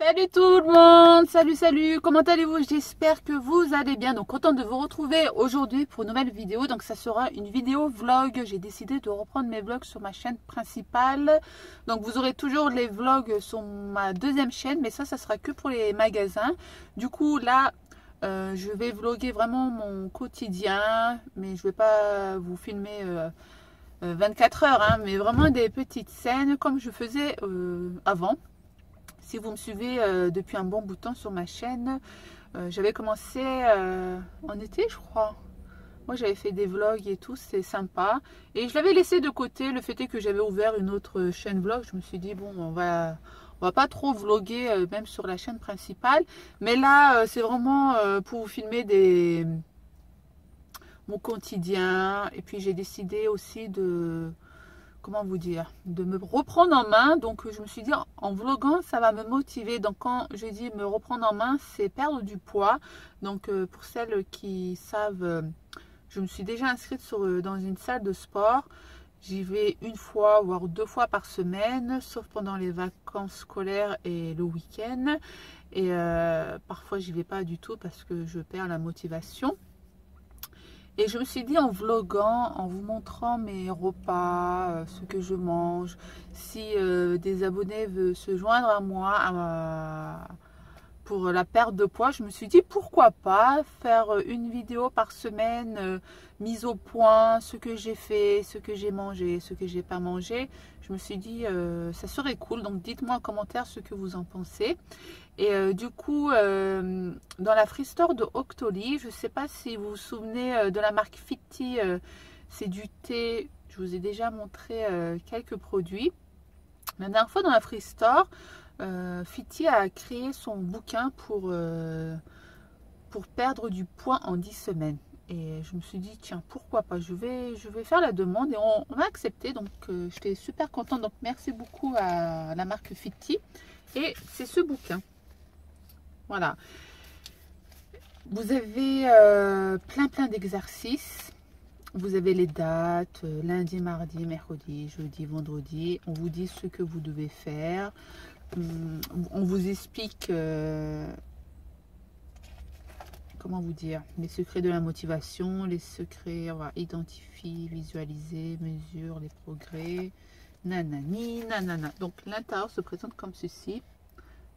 Salut tout le monde, salut, comment allez-vous? J'espère que vous allez bien. Donc content de vous retrouver aujourd'hui pour une nouvelle vidéo. Donc ça sera une vidéo vlog. J'ai décidé de reprendre mes vlogs sur ma chaîne principale. Donc vous aurez toujours les vlogs sur ma deuxième chaîne, mais ça sera que pour les magasins. Du coup là, je vais vlogger vraiment mon quotidien, mais je vais pas vous filmer 24 heures, hein, mais vraiment des petites scènes comme je faisais avant. Si vous me suivez depuis un bon bout de temps sur ma chaîne, j'avais commencé en été, je crois. Moi, j'avais fait des vlogs et tout, c'est sympa. Et je l'avais laissé de côté. Le fait est que j'avais ouvert une autre chaîne vlog. Je me suis dit, bon, on va pas trop vloguer, même sur la chaîne principale. Mais là, c'est vraiment pour vous filmer mon quotidien. Et puis, j'ai décidé aussi de... comment vous dire, de me reprendre en main. Donc je me suis dit en vloguant ça va me motiver. Donc quand je dis me reprendre en main, c'est perdre du poids. Donc pour celles qui savent, je me suis déjà inscrite dans une salle de sport. J'y vais une fois voire 2 fois par semaine, sauf pendant les vacances scolaires et le week-end. Et parfois j'y vais pas du tout parce que je perds la motivation. Et je me suis dit en vloguant, en vous montrant mes repas, ce que je mange, si des abonnés veulent se joindre à moi pour la perte de poids, je me suis dit pourquoi pas faire une vidéo par semaine, mise au point, ce que j'ai fait, ce que j'ai mangé, ce que j'ai pas mangé. Je me suis dit ça serait cool, donc dites-moi en commentaire ce que vous en pensez. Et du coup, dans la Free Store de Octoly, je ne sais pas si vous vous souvenez de la marque Fitti, c'est du thé. Je vous ai déjà montré quelques produits. La dernière fois dans la Free Store, Fitti a créé son bouquin pour perdre du poids en 10 semaines. Et je me suis dit, tiens, pourquoi pas, je vais faire la demande. Et on a accepté, donc j'étais super contente. Donc merci beaucoup à la marque Fitti. Et c'est ce bouquin. Voilà, vous avez plein d'exercices. Vous avez les dates, lundi, mardi, mercredi, jeudi, vendredi. On vous dit ce que vous devez faire. On vous explique, comment vous dire, les secrets de la motivation, les secrets, on va identifier, visualiser, mesure les progrès, nanani, nanana. Donc l'intérieur se présente comme ceci.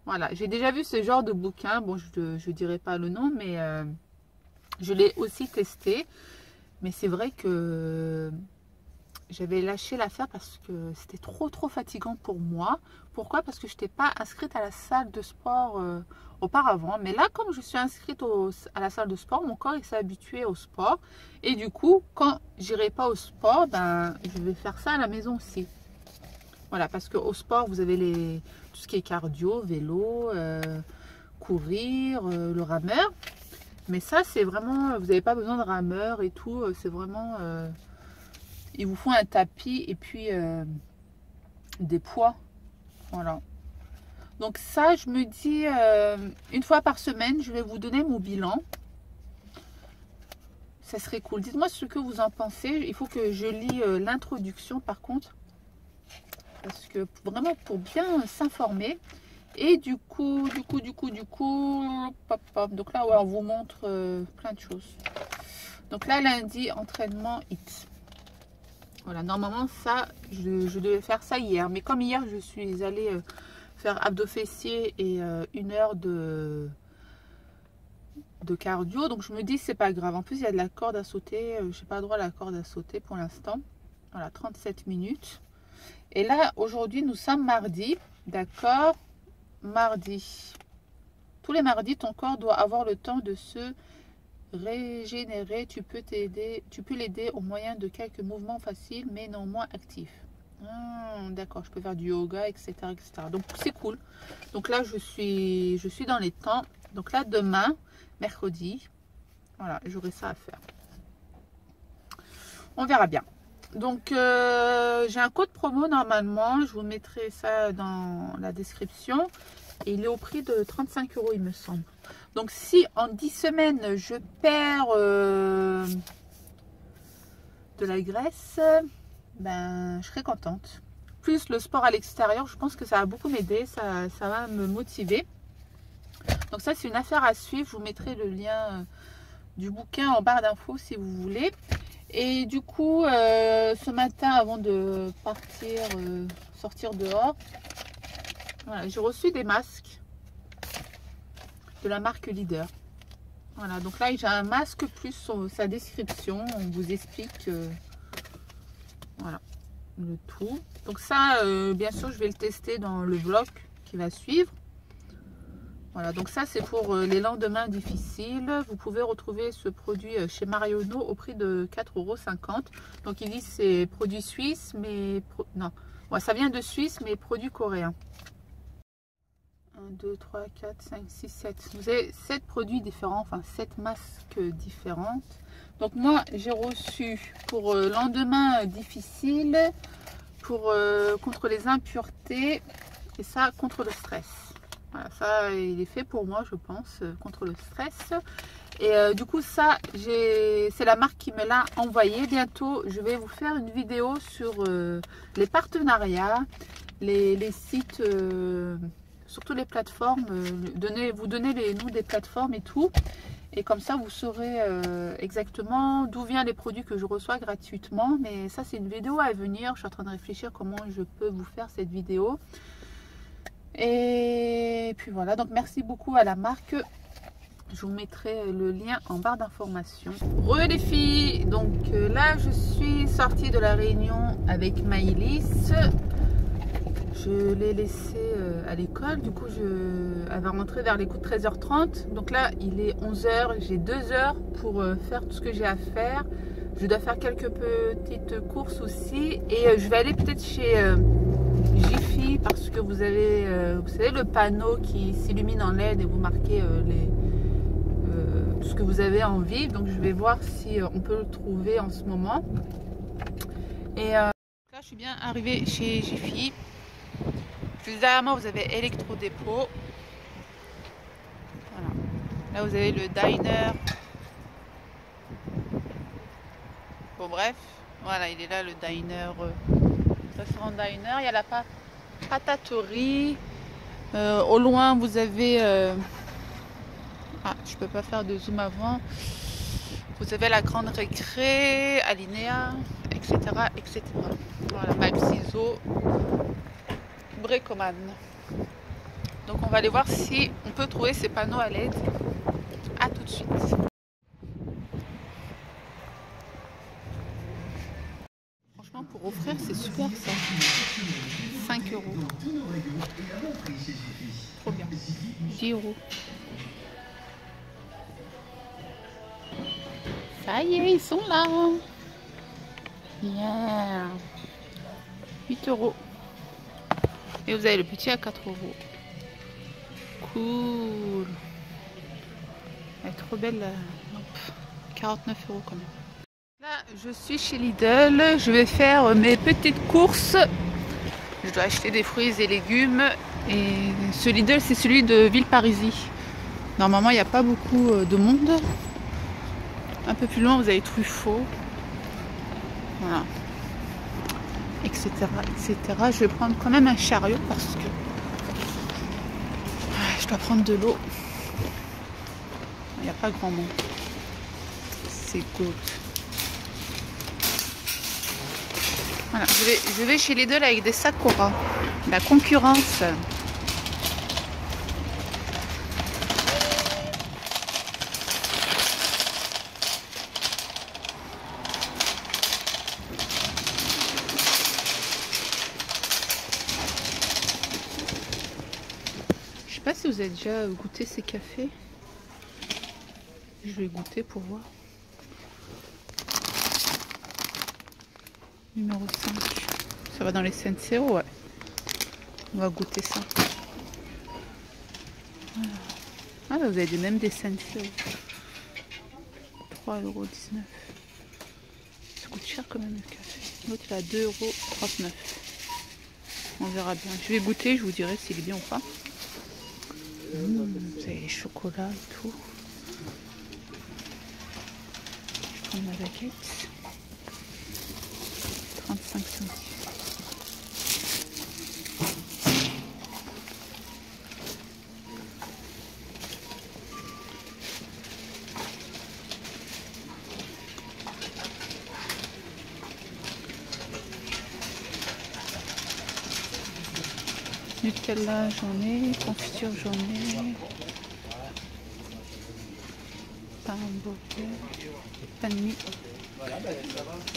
Voilà, j'ai déjà vu ce genre de bouquin. Bon, je ne dirai pas le nom, mais je l'ai aussi testé. Mais c'est vrai que j'avais lâché l'affaire parce que c'était trop fatigant pour moi. Pourquoi? Parce que je n'étais pas inscrite à la salle de sport auparavant. Mais là, comme je suis inscrite à la salle de sport, mon corps s'est habitué au sport. Et du coup, quand j'irai pas au sport, ben, je vais faire ça à la maison aussi. Voilà, parce qu'au sport, vous avez tout ce qui est cardio, vélo, courir, le rameur. Mais ça, c'est vraiment, vous n'avez pas besoin de rameur et tout. C'est vraiment, ils vous font un tapis et puis des poids. Voilà. Donc ça, je me dis, une fois par semaine, je vais vous donner mon bilan. Ça serait cool. Dites-moi ce que vous en pensez. Il faut que je lis l'introduction par contre. Parce que vraiment pour bien s'informer. Et du coup, pop, pop. Donc là, ouais, on vous montre plein de choses. Donc là, lundi, entraînement HIIT. Voilà, normalement, ça, je devais faire ça hier. Mais comme hier, je suis allée faire abdos fessiers et 1 heure de cardio. Donc je me dis, c'est pas grave. En plus, il y a de la corde à sauter. Je n'ai pas le droit à la corde à sauter pour l'instant. Voilà, 37 minutes. Et là, aujourd'hui, nous sommes mardi, d'accord? Mardi. Tous les mardis, ton corps doit avoir le temps de se régénérer. Tu peux l'aider au moyen de quelques mouvements faciles, mais non moins actifs. D'accord, je peux faire du yoga, etc. etc. Donc, c'est cool. Donc là, je suis dans les temps. Donc là, demain, mercredi, voilà, j'aurai ça à faire. On verra bien. Donc j'ai un code promo normalement, je vous mettrai ça dans la description et il est au prix de 35 € il me semble. Donc si en 10 semaines je perds de la graisse, ben je serai contente. plus le sport à l'extérieur, je pense que ça va beaucoup m'aider, ça va me motiver. Donc ça, c'est une affaire à suivre. Je vous mettrai le lien du bouquin en barre d'infos si vous voulez. Et du coup, ce matin, avant de partir, sortir dehors, voilà, j'ai reçu des masques de la marque Leader. Voilà, donc là, j'ai un masque plus sa description. On vous explique voilà, le tout. Donc ça, bien sûr, je vais le tester dans le vlog qui va suivre. Voilà, donc ça c'est pour les lendemains difficiles. Vous pouvez retrouver ce produit chez Marionneau au prix de 4,50 €. Donc il dit c'est produit suisse, mais non, ouais, ça vient de Suisse, mais produit coréen. 1, 2, 3, 4, 5, 6, 7. Vous avez 7 produits différents, enfin 7 masques différentes. Donc moi j'ai reçu pour lendemain difficile, pour contre les impuretés et ça contre le stress. Voilà, ça il est fait pour moi je pense, contre le stress. Et du coup ça, c'est la marque qui me l'a envoyé. Bientôt je vais vous faire une vidéo sur les partenariats, les sites, surtout les plateformes, vous donner les noms des plateformes et tout. Et comme ça vous saurez exactement d'où viennent les produits que je reçois gratuitement. Mais ça c'est une vidéo à venir, je suis en train de réfléchir comment je peux vous faire cette vidéo. Et puis voilà, donc merci beaucoup à la marque. Je vous mettrai le lien en barre d'informations. Re les filles, donc là je suis sortie de la réunion avec Maëlys. Je l'ai laissée à l'école, du coup elle va rentrer vers les coups de 13h30. Donc là il est 11h, j'ai 2 heures pour faire tout ce que j'ai à faire. Je dois faire quelques petites courses aussi. Et je vais aller peut-être chez Jiffy parce que vous avez, vous savez, le panneau qui s'illumine en LED et vous marquez tout ce que vous avez envie. Donc je vais voir si on peut le trouver en ce moment. Et là je suis bien arrivée chez Jiffy. Juste derrière moi vous avez Electro-Dépôt. Voilà. Là vous avez le diner. Bon bref, voilà il est là le diner. Restaurant diner, il y a la pataterie. Au loin vous avez je peux pas faire de zoom avant. Vous avez la grande récré, Alinéa, etc. etc. Voilà, Mac Ciseaux, Bricoman. Donc on va aller voir si on peut trouver ces panneaux à LED. À tout de suite. Franchement pour offrir c'est super ça. 5 €. Trop bien. 10 €. Ça y est, ils sont là. Yeah. 8 €. Et vous avez le petit à 4 €. Cool. Elle est trop belle. 49 € quand même. Là, je suis chez Lidl. Je vais faire mes petites courses. Je dois acheter des fruits et légumes. Et ce Lidl, c'est celui de Villeparisis. Normalement, il n'y a pas beaucoup de monde. Un peu plus loin, vous avez Truffaut. Voilà. Etc. etc. Je vais prendre quand même un chariot parce que je dois prendre de l'eau. Il n'y a pas grand monde. C'est good. Voilà, je vais chez Lidl avec des Sakura. La concurrence. Je sais pas si vous avez déjà goûté ces cafés. Je vais goûter pour voir. Numéro 5. Ça va dans les Senseo, ouais. On va goûter ça. Voilà. Ah là, vous avez même des Senseo. 3,19 €. Ça coûte cher quand même le café. L'autre il est à 2,39 €. On verra bien. Je vais goûter, je vous dirai s'il est bien ou pas. Vous avez les chocolats et tout. Je vais prendre ma baguette. 35 centimes. Nutella, j'en ai. Confiture, j'en ai. Pain hamburger. Pain de mie.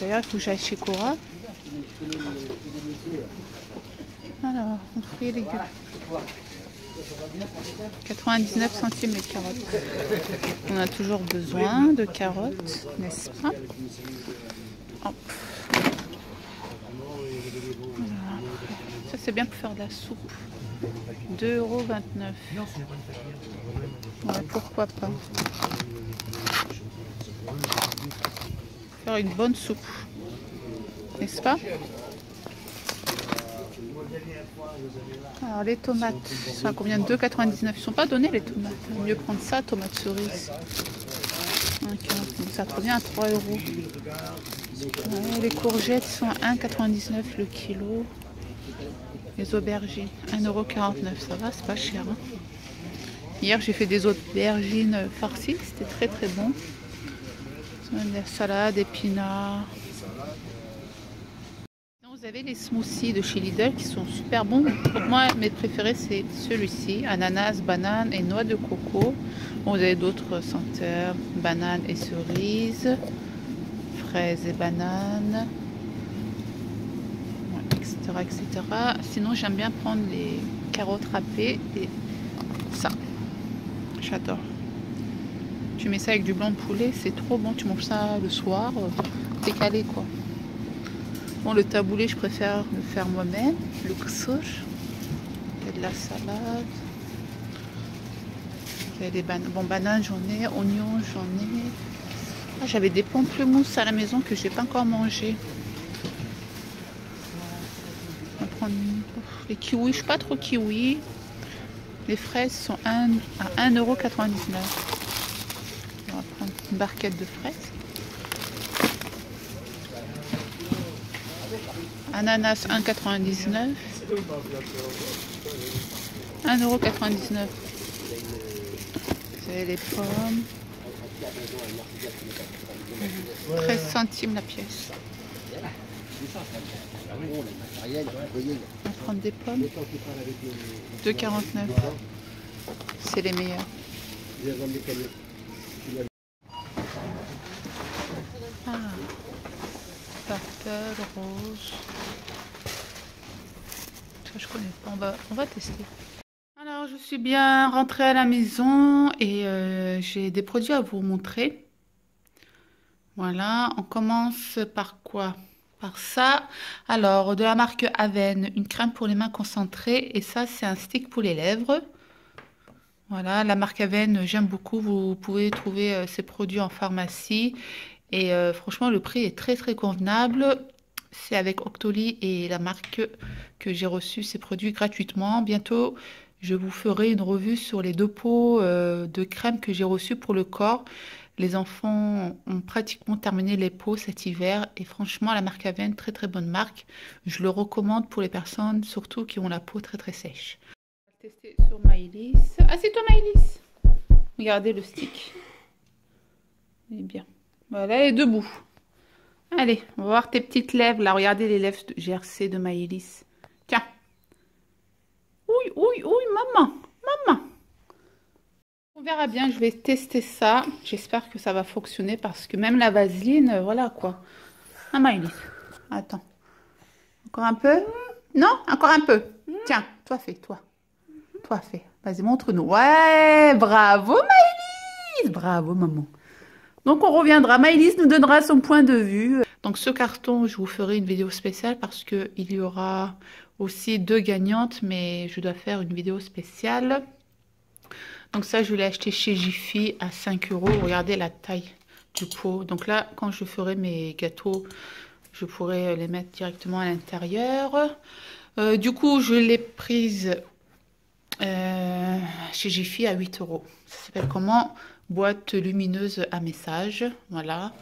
D'ailleurs, il faut que j'aille chez Cora. Alors, fruits et légumes. 99 centimes les carottes. On a toujours besoin de carottes, n'est-ce pas? Hop. Voilà. Ça, c'est bien pour faire de la soupe. 2,29 €. Ouais, pourquoi pas. Faire une bonne soupe, n'est-ce pas? Alors les tomates, ça combien? 2,99 €. Ils ne sont pas donnés les tomates. Il vaut mieux prendre ça, tomates cerises. Donc ça revient à 3 €. Ouais, les courgettes sont à 1,99 € le kilo. Les aubergines, 1,49 €. Ça va, c'est pas cher. Hein. Hier j'ai fait des aubergines farcies, c'était très très bon. Des salades, épinards. Vous avez les smoothies de chez Lidl qui sont super bons. Pour moi, mes préférés, c'est celui-ci. Ananas, banane et noix de coco. Bon, vous avez d'autres senteurs. Banane et cerise. Fraises et banane. Ouais, etc., etc. Sinon, j'aime bien prendre les carottes râpées et ça. J'adore. Tu mets ça avec du blanc de poulet, c'est trop bon. Tu manges ça le soir. T'es calé, quoi. Bon, le taboulé, je préfère le faire moi-même. Le ksour. Il y a de la salade. Il y a des bananes. Bon, bananes, j'en ai. Oignons, j'en ai. Ah, j'avais des pamplemousses à la maison que j'ai pas encore mangé. On va prendre les kiwis. Je suis pas trop kiwi. Les fraises sont à 1,99 €. On va prendre une barquette de fraises. Ananas 1,99 €. 1,99 €. Vous avez les pommes. 13 centimes la pièce. On va prendre des pommes. 2,49 €. C'est les meilleurs. Ah. Purple, rose. Ça, je connais pas. On va tester. Alors, je suis bien rentrée à la maison et j'ai des produits à vous montrer. Voilà, on commence par quoi? Par ça. Alors, de la marque Aven, une crème pour les mains concentrée. Et ça, c'est un stick pour les lèvres. Voilà, la marque Aven, j'aime beaucoup. Vous pouvez trouver ces produits en pharmacie. Et franchement, le prix est très très convenable. C'est avec Octoly et la marque que j'ai reçu ces produits gratuitement. Bientôt, je vous ferai une revue sur les 2 pots de crème que j'ai reçus pour le corps. Les enfants ont pratiquement terminé les pots cet hiver. Et franchement, la marque Aven, très très bonne marque. Je le recommande pour les personnes surtout qui ont la peau très très sèche. On va tester sur Maëlys. Assieds-toi Maëlys. Regardez le stick. Il est bien. Voilà, elle est debout. Allez, on va voir tes petites lèvres. Là, regardez les lèvres de GRC de Maëlys. Tiens. Oui, oui, oui, maman. Maman. On verra bien, je vais tester ça. J'espère que ça va fonctionner parce que même la vaseline, voilà quoi. Ah, Maëlys. Attends. Encore un peu? Non, encore un peu. Tiens, toi fais, toi. Toi fais. Vas-y, montre-nous. Ouais, bravo Maëlys. Bravo maman. Donc on reviendra, Maëlys nous donnera son point de vue. Donc ce carton, je vous ferai une vidéo spéciale parce qu'il y aura aussi 2 gagnantes, mais je dois faire une vidéo spéciale. Donc ça, je l'ai acheté chez Jiffy à 5 €. Regardez la taille du pot. Donc là, quand je ferai mes gâteaux, je pourrai les mettre directement à l'intérieur. Du coup, je l'ai prise chez Jiffy à 8 €. Ça s'appelle comment? Boîte lumineuse à message. Voilà.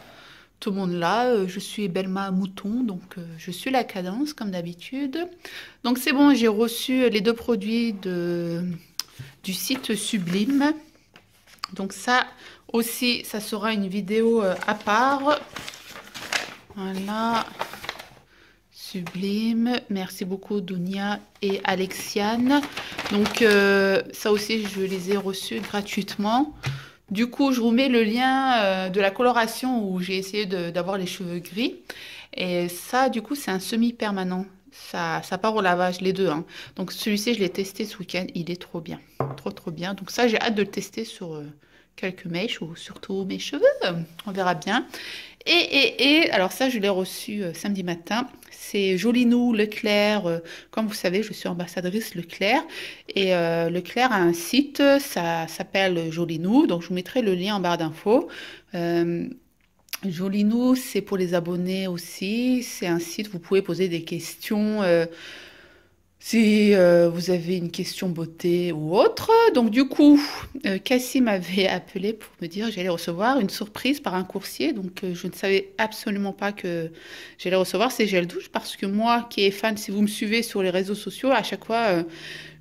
Tout le monde là. Je suis Belma Mouton. Donc, je suis la cadence comme d'habitude. Donc, c'est bon. J'ai reçu les 2 produits du site Sublime. Donc, ça aussi, ça sera une vidéo à part. Voilà. Sublime. Merci beaucoup Dounia et Alexiane. Donc ça aussi, je les ai reçus gratuitement. Du coup, je vous mets le lien de la coloration où j'ai essayé d'avoir les cheveux gris. Et ça, du coup, c'est un semi-permanent. Ça part au lavage, les deux, hein. Donc celui-ci, je l'ai testé ce week-end. Il est trop bien. Trop, trop bien. Donc ça, j'ai hâte de le tester sur quelques mèches ou surtout mes cheveux. On verra bien. Alors ça, je l'ai reçu samedi matin. C'est Jolinou Leclerc. Comme vous savez, je suis ambassadrice Leclerc. Et Leclerc a un site, ça s'appelle Jolinou. Donc, je vous mettrai le lien en barre d'infos. Jolinou, c'est pour les abonnés aussi. C'est un site, vous pouvez poser des questions. Si vous avez une question beauté ou autre. Donc du coup, Cassie m'avait appelé pour me dire que j'allais recevoir une surprise par un coursier. Donc je ne savais absolument pas que j'allais recevoir ces gels douche parce que moi qui est fan, si vous me suivez sur les réseaux sociaux, à chaque fois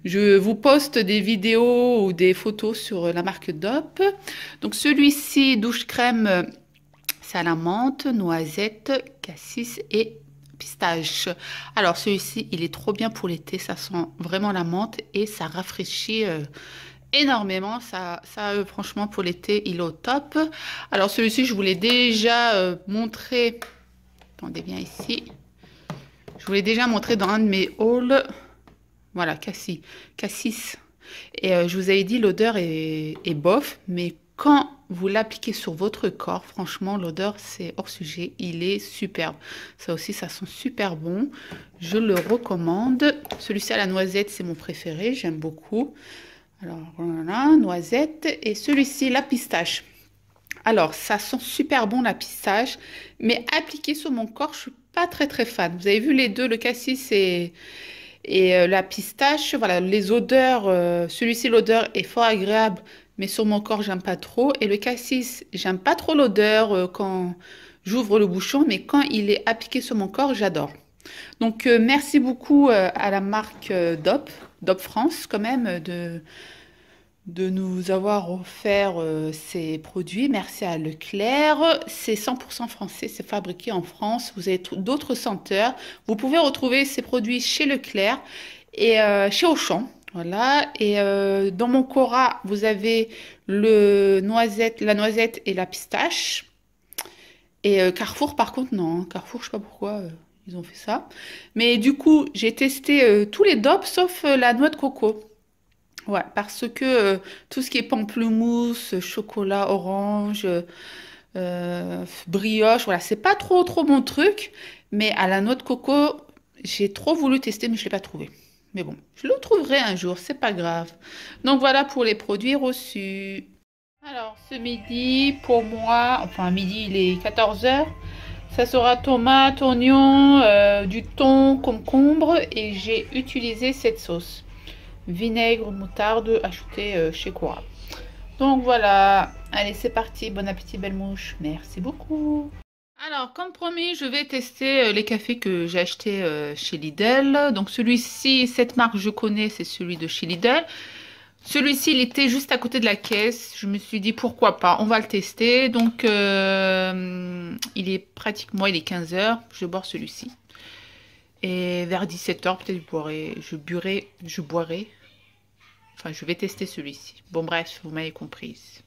je vous poste des vidéos ou des photos sur la marque DOP. Donc celui-ci, douche crème, c'est à la menthe, noisette, cassis et pistache. Alors celui-ci, il est trop bien pour l'été, ça sent vraiment la menthe et ça rafraîchit énormément. Ça franchement, pour l'été, il est au top. Alors celui-ci, je vous l'ai déjà montré. Attendez bien ici. Je vous l'ai déjà montré dans un de mes hauls. Voilà, cassis. Et je vous avais dit, l'odeur est bof, mais quand vous l'appliquez sur votre corps, franchement, l'odeur, c'est hors sujet. Il est superbe. Ça aussi, ça sent super bon. Je le recommande. Celui-ci à la noisette, c'est mon préféré. J'aime beaucoup. Alors, voilà, noisette. Et celui-ci, la pistache. Alors, ça sent super bon, la pistache. Mais appliqué sur mon corps, je suis pas très, très fan. Vous avez vu les deux, le cassis et la pistache. Voilà, les odeurs. Celui-ci, l'odeur est fort agréable. Mais sur mon corps, j'aime pas trop. Et le cassis, j'aime pas trop l'odeur quand j'ouvre le bouchon, mais quand il est appliqué sur mon corps, j'adore. Donc, merci beaucoup à la marque DOP France, quand même, de nous avoir offert ces produits. Merci à Leclerc. C'est 100% français, c'est fabriqué en France. Vous avez d'autres senteurs. Vous pouvez retrouver ces produits chez Leclerc et chez Auchan. Voilà, et dans mon Cora, vous avez la noisette et la pistache. Et Carrefour, par contre, non, hein. Carrefour, je sais pas pourquoi ils ont fait ça. Mais du coup, j'ai testé tous les DOP sauf la noix de coco. Ouais, parce que tout ce qui est pamplemousse, chocolat, orange, brioche, voilà, c'est pas trop mon truc. Mais à la noix de coco, j'ai trop voulu tester, mais je l'ai pas trouvé. Mais bon, je le trouverai un jour, c'est pas grave. Donc voilà pour les produits reçus. Alors ce midi, pour moi, enfin midi il est 14 h, ça sera tomate, oignon, du thon, concombre et j'ai utilisé cette sauce. Vinaigre, moutarde acheté chez Cora. Donc voilà, allez c'est parti, bon appétit belle mouche, merci beaucoup. Alors, comme promis, je vais tester les cafés que j'ai achetés chez Lidl. Donc, celui-ci, cette marque, je connais, c'est celui de chez Lidl. Celui-ci, il était juste à côté de la caisse. Je me suis dit, pourquoi pas, on va le tester. Donc, il est 15 h. Je vais boire celui-ci. Et vers 17 h, peut-être, je boirai. Enfin, je vais tester celui-ci. Bon, bref, vous m'avez comprise.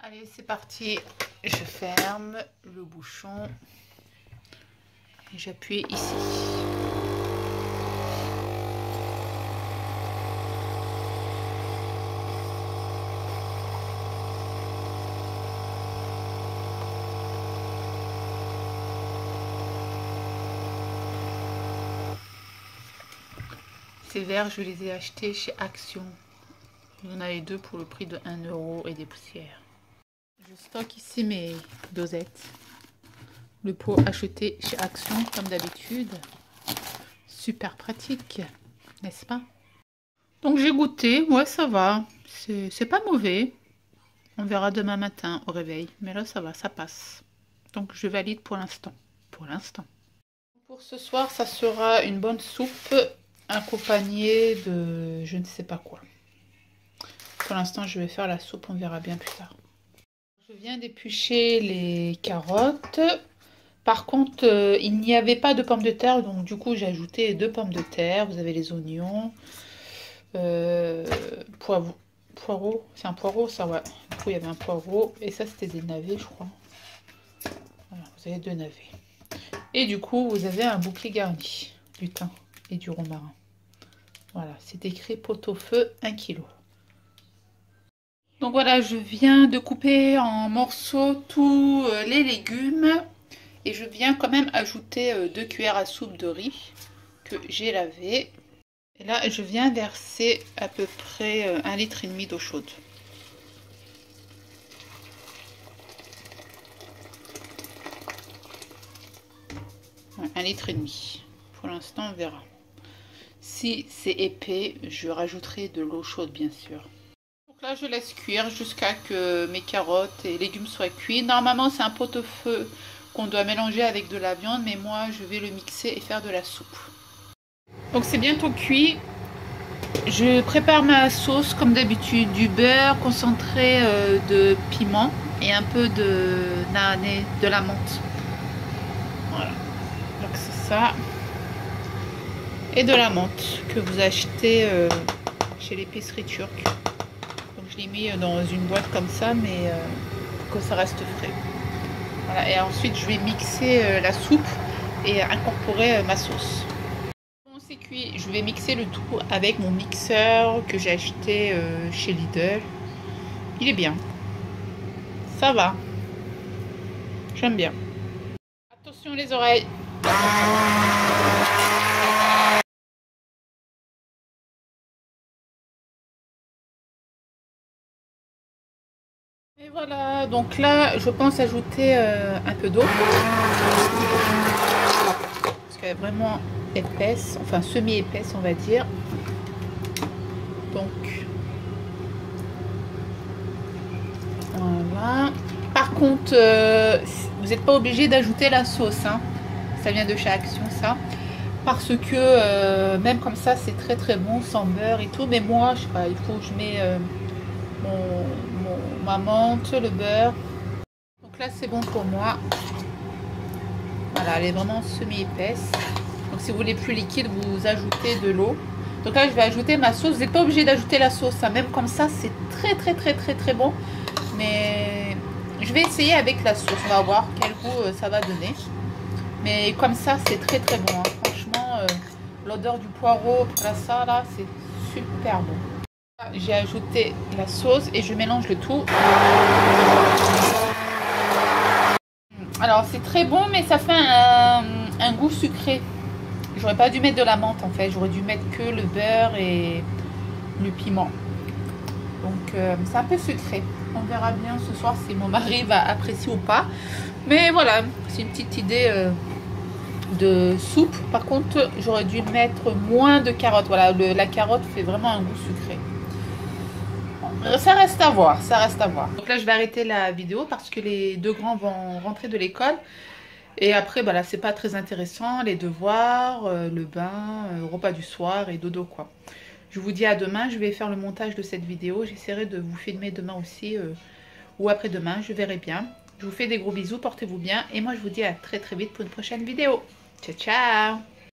Allez, c'est parti. Je ferme le bouchon et j'appuie ici. Ces verres, je les ai achetés chez Action. Il y en avait deux pour le prix de 1 € et des poussières. Je stocke ici mes dosettes. Le pot acheté chez Action, comme d'habitude. Super pratique, n'est-ce pas? Donc j'ai goûté, ouais ça va. C'est pas mauvais. On verra demain matin au réveil. Mais là ça va, ça passe. Donc je valide pour l'instant. Pour l'instant. Pour ce soir, ça sera une bonne soupe accompagnée de je ne sais pas quoi. Pour l'instant, je vais faire la soupe, on verra bien plus tard. Je viens d'éplucher les carottes. Par contre, il n'y avait pas de pommes de terre, donc du coup j'ai ajouté 2 pommes de terre. Vous avez les oignons, poireaux, c'est un poireau ça, ouais. Du coup il y avait un poireau et ça c'était des navets je crois. Voilà, vous avez 2 navets. Et du coup vous avez un bouquet garni, du thym et du romarin. Voilà, c'est écrit pot-au-feu 1 kg. Donc voilà, je viens de couper en morceaux tous les légumes. Et je viens quand même ajouter 2 cuillères à soupe de riz que j'ai lavé. Et là, je viens verser à peu près 1,5 litre d'eau chaude. Ouais, 1,5 litre. Pour l'instant, on verra. Si c'est épais, je rajouterai de l'eau chaude, bien sûr. Donc là, je laisse cuire jusqu'à que mes carottes et légumes soient cuits. Normalement, c'est un pot-au-feu qu'on doit mélanger avec de la viande, mais moi, je vais le mixer et faire de la soupe. Donc c'est bientôt cuit. Je prépare ma sauce comme d'habitude, du beurre concentré de piment et un peu de nané, de la menthe. Voilà, donc c'est ça. Et de la menthe que vous achetez chez l'épicerie turque. Donc je l'ai mis dans une boîte comme ça, mais pour que ça reste frais. Voilà, et ensuite je vais mixer la soupe et incorporer ma sauce. C'est cuit, je vais mixer le tout avec mon mixeur que j'ai acheté chez Lidl. Il est bien, ça va, j'aime bien. Attention les oreilles. Et voilà, donc là je pense ajouter un peu d'eau parce qu'elle est vraiment épaisse, enfin semi-épaisse on va dire. Donc voilà. Par contre, vous n'êtes pas obligé d'ajouter la sauce, hein. Ça vient de chez Action ça. Parce que même comme ça c'est très très bon sans beurre et tout. Mais moi je sais pas, il faut que je mets ma menthe, le beurre. Donc là c'est bon pour moi. Voilà, elle est vraiment semi-épaisse. Donc si vous voulez plus liquide, vous ajoutez de l'eau. Donc là je vais ajouter ma sauce. Vous n'êtes pas obligé d'ajouter la sauce, hein. Même comme ça c'est très très très très très bon. Mais je vais essayer avec la sauce. On va voir quel goût ça va donner. Mais comme ça c'est très très bon, hein. Franchement l'odeur du poireau, tout ça là, c'est super bon. J'ai ajouté la sauce et je mélange le tout. Alors c'est très bon mais ça fait un goût sucré. J'aurais pas dû mettre de la menthe en fait. J'aurais dû mettre que le beurre et le piment. Donc c'est un peu sucré. On verra bien ce soir si mon mari va apprécier ou pas. Mais voilà, c'est une petite idée de soupe. Par contre j'aurais dû mettre moins de carottes. Voilà, la carotte fait vraiment un goût sucré. Ça reste à voir, ça reste à voir. Donc là je vais arrêter la vidéo parce que les 2 grands vont rentrer de l'école. Et après bah là c'est pas très intéressant. Les devoirs, le bain, repas du soir et dodo quoi. Je vous dis à demain, je vais faire le montage de cette vidéo. J'essaierai de vous filmer demain aussi ou après-demain, je verrai bien. Je vous fais des gros bisous, portez-vous bien. Et moi je vous dis à très très vite pour une prochaine vidéo. Ciao ciao.